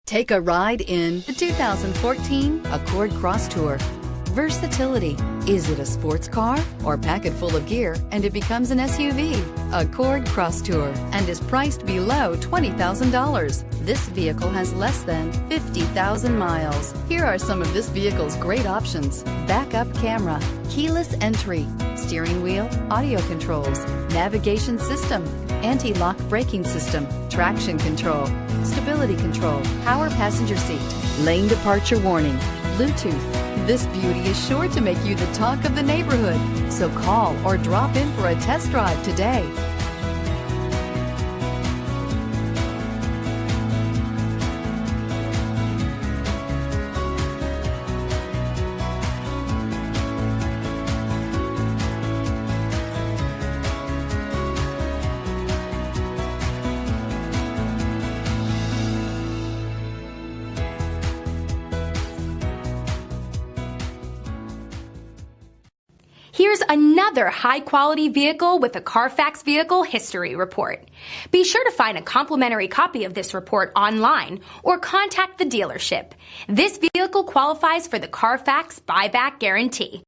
Take a ride in the 2014 Accord Crosstour. Versatility. Is it a sports car or pack it full of gear and it becomes an SUV? Accord Crosstour and is priced below $20,000. This vehicle has less than 50,000 miles. Here are some of this vehicle's great options: backup camera, keyless entry, steering wheel audio controls, navigation system, anti-lock braking system, traction control, stability control, power passenger seat, lane departure warning, Bluetooth. This beauty is sure to make you the talk of the neighborhood. So call or drop in for a test drive today. Here's another high-quality vehicle with a Carfax Vehicle History Report. Be sure to find a complimentary copy of this report online or contact the dealership. This vehicle qualifies for the Carfax Buyback Guarantee.